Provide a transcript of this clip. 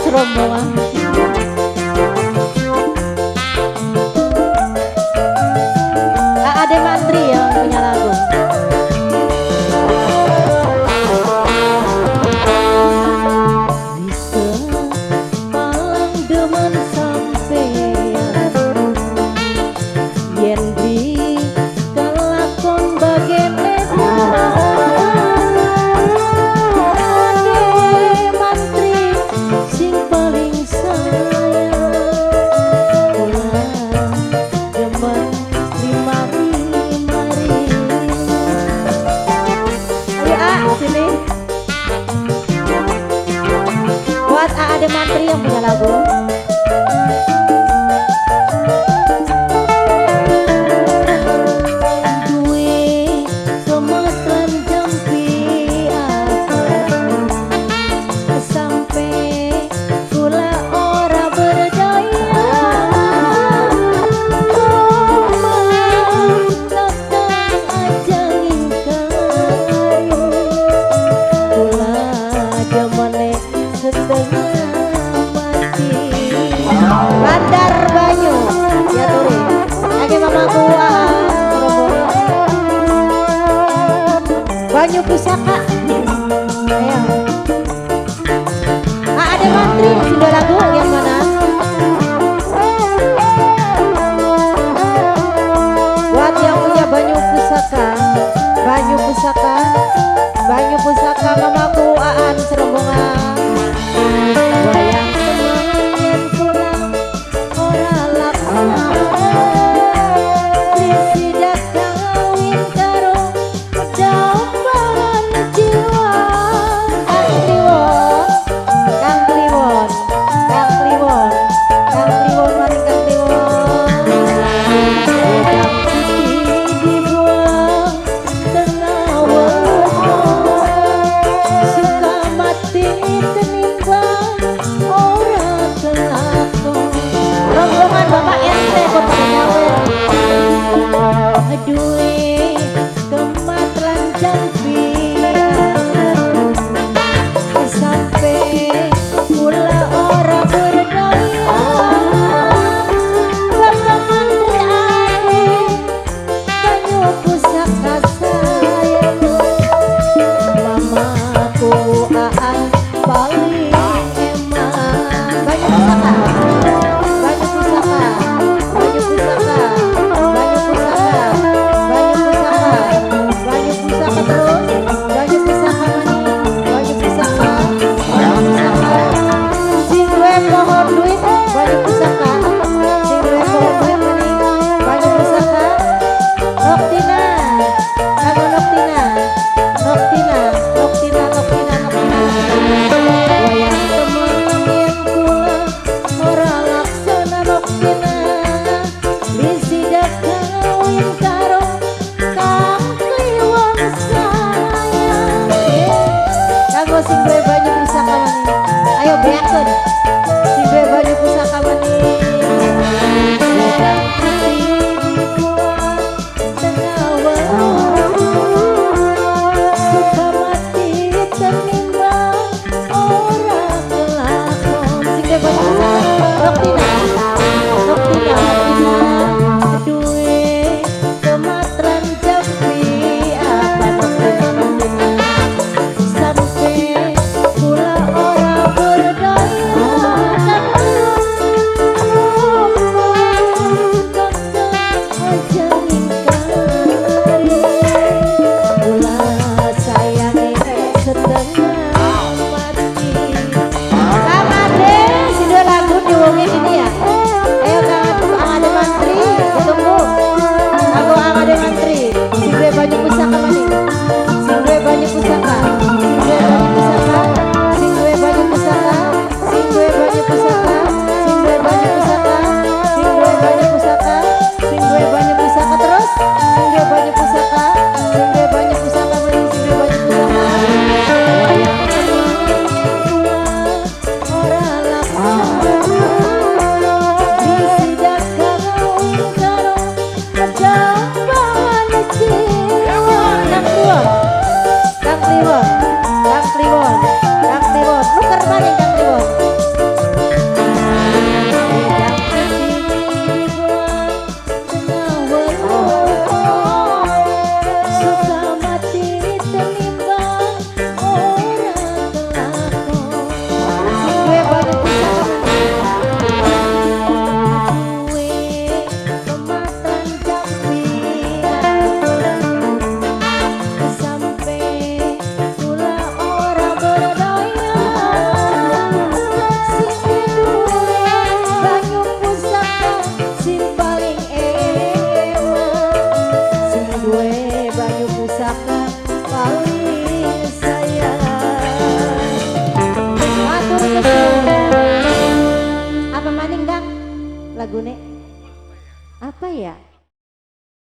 serombongan. Ade Mantri yang punya lagu. Bisa palang demen sampean yen di kelakon bagen Ade Mantri sing paling sayang kula demen sini buat Ade Mantri yang punya lagu. Duwe kemetren jampi apa sampai kula ora berdaya datang aja ingkari setengah mati Bandar Banyu ya turi lagi mamaku Banyu Pusaka ayo Ade Mantri sudah lagu yang mana buat yang punya Banyu Pusaka Banyu Pusaka Banyu Pusaka mamaku Aan serombongan wayang semangat kurang ora laksana disidak kawin karo dambaran jiwa Kang Kliwon Lagune apa ya?